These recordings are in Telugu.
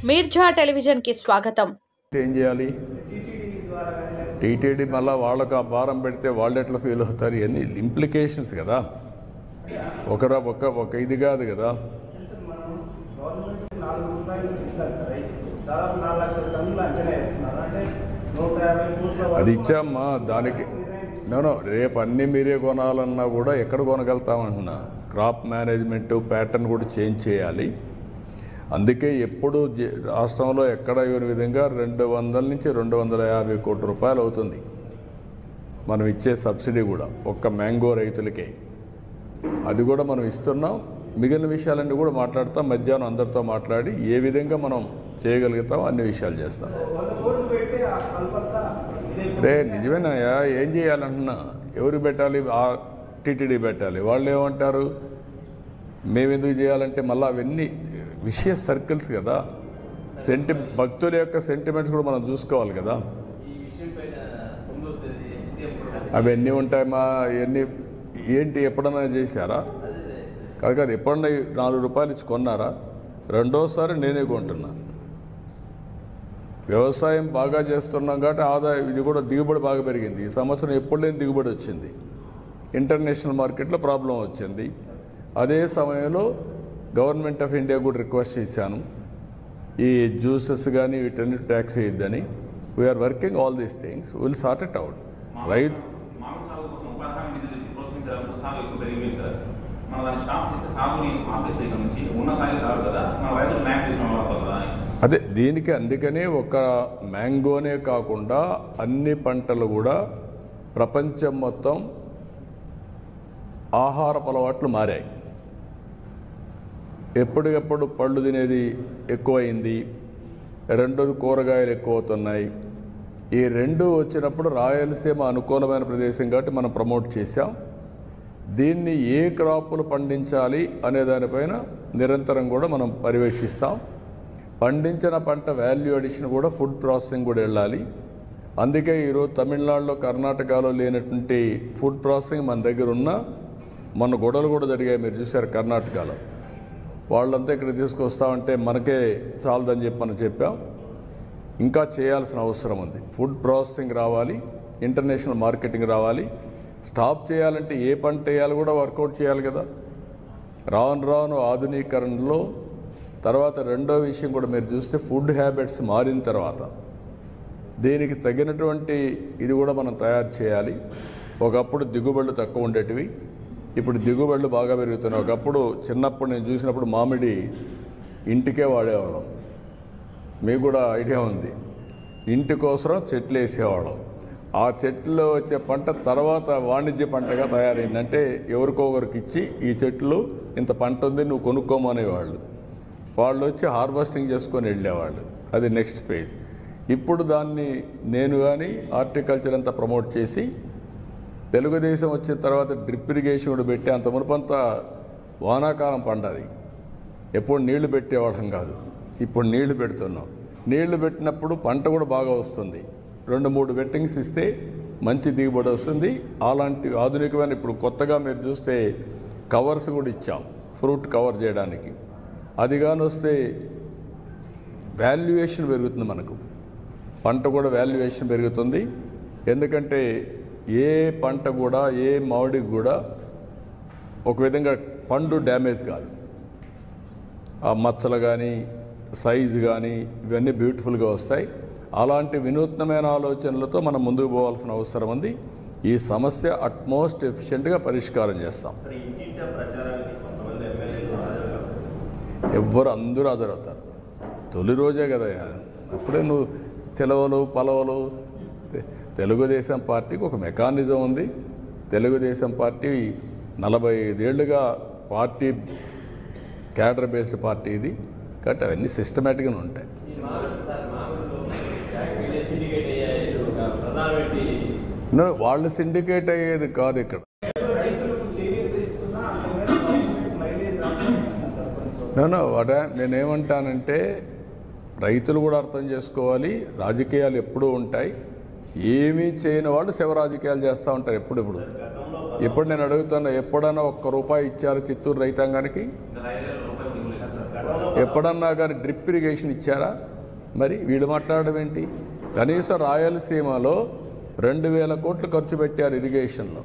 మీర్జా టెలివిజన్ కి స్వాగతం. ఏం చేయాలి? టీటీడీ మళ్ళీ వాళ్ళకు ఆ భారం పెడితే వాళ్ళు ఎట్లా ఫీల్ అవుతారు? ఇవన్నీ ఇంప్లికేషన్స్ కదా, ఒక ఇది కాదు కదా. అది ఇచ్చామ్మా, దానికి నేను రేపు అన్నీ మీరే కొనాలన్నా కూడా ఎక్కడ కొనగలుగుతామంటున్నా. క్రాప్ మేనేజ్మెంట్ ప్యాటర్న్ కూడా చేంజ్ చేయాలి. అందుకే ఎప్పుడు రాష్ట్రంలో ఎక్కడ ఇవ్వని విధంగా 200 నుంచి 250 కోట్ల రూపాయలు అవుతుంది మనం ఇచ్చే సబ్సిడీ కూడా ఒక్క మ్యాంగో రైతులకే. అది కూడా మనం ఇస్తున్నాం. మిగిలిన విషయాలన్నీ కూడా మాట్లాడతాం. మధ్యాహ్నం అందరితో మాట్లాడి ఏ విధంగా మనం చేయగలుగుతాం అన్ని విషయాలు చేస్తాం. నిజమేనాయా? ఏం చేయాలంటున్నా? ఎవరు పెట్టాలి? టీటీడీ పెట్టాలి. వాళ్ళు ఏమంటారు? మేము ఎందుకు చేయాలంటే మళ్ళీ అవన్నీ విషయ సర్కిల్స్ కదా. భక్తుల యొక్క సెంటిమెంట్స్ కూడా మనం చూసుకోవాలి కదా. అవన్నీ ఉంటాయమ్మా. ఇవన్నీ ఏంటి ఎప్పుడన్నా చేశారా? కాదు, ఎప్పుడన్నా 4 రూపాయలు ఇచ్చి కొన్నారా? రెండోసారి నేనే కొంటున్నా. వ్యవసాయం బాగా చేస్తున్నాం కాబట్టి ఆదాయం ఇది కూడా దిగుబడి బాగా పెరిగింది. ఈ సంవత్సరం ఎప్పుడు లేని దిగుబడి వచ్చింది. ఇంటర్నేషనల్ మార్కెట్లో ప్రాబ్లం వచ్చింది. అదే సమయంలో గవర్నమెంట్ ఆఫ్ ఇండియా కూడా రిక్వెస్ట్ చేశాను, ఈ జ్యూసెస్ కానీ వీటన్ని ట్యాక్స్ వేయద్దని. We're working all these things, will sort it out. రైతు అదే దీనికి అందుకనే ఒక మ్యాంగోనే కాకుండా అన్ని పంటలు కూడా ప్రపంచం మొత్తం ఆహారపు అలవాట్లు మారాయి. ఎప్పటికప్పుడు పళ్ళు తినేది ఎక్కువైంది. రెండోది కూరగాయలు ఎక్కువ అవుతున్నాయి. ఈ రెండు వచ్చినప్పుడు రాయలసీమ అనుకూలమైన ప్రదేశం కాబట్టి మనం ప్రమోట్ చేశాం. దీన్ని ఏ క్రాపులు పండించాలి అనే దానిపైన నిరంతరం కూడా మనం పర్యవేక్షిస్తాం. పండించిన పంట వాల్యూ అడిషన్ కూడా ఫుడ్ ప్రాసెసింగ్ కూడా వెళ్ళాలి. అందుకే ఈరోజు తమిళనాడులో కర్ణాటకలో లేనటువంటి ఫుడ్ ప్రాసెసింగ్ మన దగ్గర ఉన్న మొన్న గొడవలు కూడా జరిగాయి, మీరు చూశారు కర్ణాటకలో. వాళ్ళంతా ఇక్కడ తీసుకొస్తామంటే మనకే చాలదని చెప్పి మనం చెప్పాం. ఇంకా చేయాల్సిన అవసరం ఉంది. ఫుడ్ ప్రాసెసింగ్ రావాలి, ఇంటర్నేషనల్ మార్కెటింగ్ రావాలి. స్టాప్ చేయాలంటే ఏ పంట వేయాలి కూడా వర్కౌట్ చేయాలి కదా. రాను రాను ఆధునీకరణలో తర్వాత రెండో విషయం కూడా మీరు చూస్తే ఫుడ్ హ్యాబిట్స్ మారిన తర్వాత దీనికి తగినటువంటి ఇది కూడా మనం తయారు చేయాలి. ఒకప్పుడు దిగుబడులు తక్కువ ఉండేటివి, ఇప్పుడు దిగుబడులు బాగా పెరుగుతున్నాయి. ఒకప్పుడు చిన్నప్పుడు నేను చూసినప్పుడు మామిడి ఇంటికే వాడేవాళ్ళం. మీకు కూడా ఐడియా ఉంది. ఇంటి కోసం చెట్లు వేసేవాళ్ళం. ఆ చెట్లు వచ్చే పంట తర్వాత వాణిజ్య పంటగా తయారైందంటే ఎవరికో ఒకరికి ఇచ్చి ఈ చెట్లు ఇంత పంట ఉంది నువ్వు కొనుక్కోమనేవాళ్ళు. వాళ్ళు వచ్చి హార్వెస్టింగ్ చేసుకొని వెళ్ళేవాళ్ళు. అది నెక్స్ట్ ఫేజ్. ఇప్పుడు దాన్ని నేను కానీ హార్టికల్చర్ అంతా ప్రమోట్ చేసి తెలుగుదేశం వచ్చిన తర్వాత డ్రిప్ ఇరిగేషన్ కూడా పెట్టి, అంత మునుపంతా వానాకాలం పండది, ఎప్పుడు నీళ్లు పెట్టేవాళ్ళం కాదు. ఇప్పుడు నీళ్లు పెడుతున్నాం. నీళ్లు పెట్టినప్పుడు పంట కూడా బాగా వస్తుంది. 2-3 వెట్టింగ్స్ ఇస్తే మంచి దిగుబడి వస్తుంది. అలాంటి ఆధునికమైన ఇప్పుడు కొత్తగా మీరు చూస్తే కవర్స్ కూడా ఇచ్చాం ఫ్రూట్ కవర్ చేయడానికి. అది కానీ వస్తే వాల్యుయేషన్ పెరుగుతుంది. మనకు పంట కూడా వాల్యుయేషన్ పెరుగుతుంది. ఎందుకంటే ఏ పంట కూడా ఏ మామిడికి కూడా ఒక విధంగా పండు డ్యామేజ్ కాదు. ఆ మచ్చలు కానీ సైజు కానీ ఇవన్నీ బ్యూటిఫుల్గా వస్తాయి. అలాంటి వినూత్నమైన ఆలోచనలతో మనం ముందుకు పోవాల్సిన అవసరం ఉంది. ఈ సమస్య అట్మోస్ట్ ఎఫిషియెంట్గా పరిష్కారం చేస్తాం. అందరూ హాజరవుతారు. తొలి రోజే కదా, అప్పుడే నువ్వు సెలవులు పలవలు. తెలుగుదేశం పార్టీకి ఒక మెకానిజం ఉంది. తెలుగుదేశం పార్టీ 45 ఏళ్ళుగా పార్టీ క్యాడర్ బేస్డ్ పార్టీ ఇది కాబట్టి అవన్నీ సిస్టమేటిక్గా ఉంటాయి. వాళ్ళు సిండికేట్ అయ్యేది కాదు ఇక్కడ. నేనేమంటానంటే రైతులు కూడా అర్థం చేసుకోవాలి. రాజకీయాలు ఎప్పుడూ ఉంటాయి. ఏమీ చేయని వాళ్ళు శివ రాజకీయాలు చేస్తూ ఉంటారు ఎప్పుడు నేను అడుగుతున్నా, ఎప్పుడైనా ₹1 ఇచ్చారు చిత్తూరు రైతాంగానికి? ఎప్పుడన్నా కానీ డ్రిప్ ఇరిగేషన్ ఇచ్చారా? మరి వీళ్ళు మాట్లాడడం ఏంటి? కనీసం రాయలసీమలో 2000 కోట్లు ఖర్చు పెట్టారు ఇరిగేషన్లో.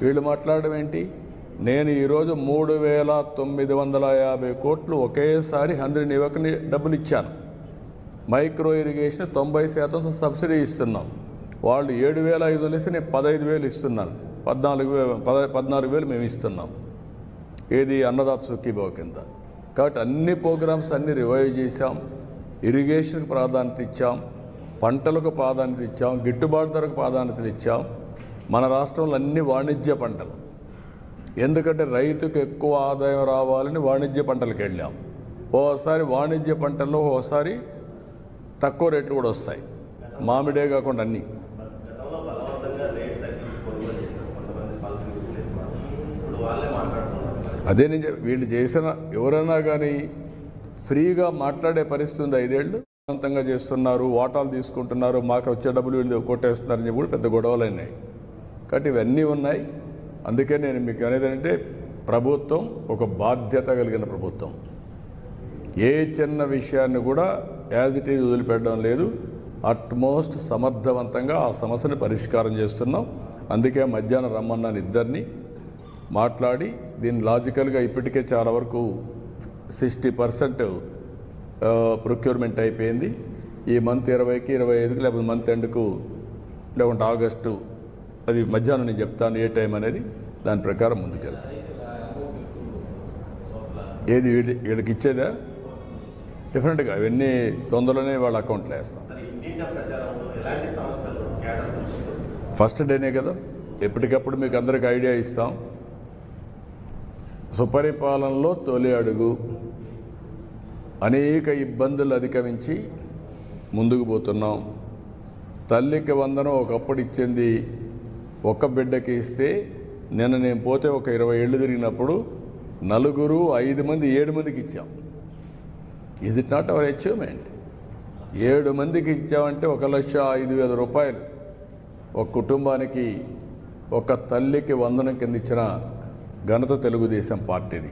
వీళ్ళు మాట్లాడడం ఏంటి? నేను ఈరోజు 3950 కోట్లు ఒకేసారి 100 యువకుని డబ్బులు ఇచ్చాను. మైక్రో ఇరిగేషన్ 90% సబ్సిడీ ఇస్తున్నాం. వాళ్ళు 7500 వేసి నేను 15000 ఇస్తున్నాను. 14,000 మేము ఇస్తున్నాం. ఏది అన్నదాత సుఖీభావ కింద. కాబట్టి అన్ని ప్రోగ్రామ్స్ అన్నీ రివైవ్ చేశాం. ఇరిగేషన్కి ప్రాధాన్యత ఇచ్చాం, పంటలకు ప్రాధాన్యత ఇచ్చాం, గిట్టుబాటు ధరకు ప్రాధాన్యత ఇచ్చాం. మన రాష్ట్రంలో అన్ని వాణిజ్య పంటలు, ఎందుకంటే రైతుకు ఎక్కువ ఆదాయం రావాలని వాణిజ్య పంటలకు వెళ్ళాం. ఓసారి వాణిజ్య పంటల్లో ఓసారి తక్కువ రేట్లు కూడా వస్తాయి, మామిడే కాకుండా అన్నీ. అదే నేను వీళ్ళు చేసిన ఎవరైనా కానీ ఫ్రీగా మాట్లాడే పరిస్థితి ఉంది. 5 ఏళ్ళు సొంతంగా చేస్తున్నారు, వాటాలు తీసుకుంటున్నారు, మాకు వచ్చే డబ్బులు వీళ్ళు కొట్టేస్తున్నారని చెప్పి కూడా పెద్ద గొడవలు అయినాయి. కాబట్టి ఇవన్నీ ఉన్నాయి. అందుకే నేను మీకు అనేది అంటే ప్రభుత్వం ఒక బాధ్యత కలిగిన ప్రభుత్వం. ఏ చిన్న విషయాన్ని కూడా యాజ్ ఇట్ ఈజ్ వదిలిపెట్టడం లేదు. అట్మోస్ట్ సమర్థవంతంగా ఆ సమస్యను పరిష్కారం చేస్తున్నాం. అందుకే మధ్యాహ్నం రమ్మన్నాను ఇద్దరిని మాట్లాడి దీన్ని లాజికల్గా ఇప్పటికే చాలా వరకు 60% ప్రొక్యూర్మెంట్ అయిపోయింది. ఈ మంత్ 20కి 25కి లేకపోతే మంత్ ఎండ్కు లేకుంటే ఆగస్టు, అది మధ్యాహ్నం నేను చెప్తాను ఏ టైం అనేది, దాని ప్రకారం ముందుకెళ్తాను. ఏది వీళ్ళకి ఇచ్చేదా డిఫరెంట్గా ఇవన్నీ తొందరలోనే వాళ్ళ అకౌంట్లో వేస్తాం. ఫస్ట్ డేనే కదా, ఎప్పటికప్పుడు మీకు అందరికి ఐడియా ఇస్తాం. సుపరిపాలనలో తొలి అడుగు, అనేక ఇబ్బందులు అధిగమించి ముందుకు పోతున్నాం. తల్లికి వందనం ఒకప్పుడు ఇచ్చింది ఒక్క బిడ్డకి ఇస్తే, నిన్న నేను పోతే ఒక 20 ఏళ్ళు తిరిగినప్పుడు 4, 5 మంది 7 మందికి ఇచ్చాం. Is it not our achievement? 7 మందికి ఇచ్చామంటే 1,05,000 రూపాయలు ఒక కుటుంబానికి, ఒక తల్లికి వందనం కింద ఇచ్చిన ఘనత తెలుగుదేశం పార్టీది.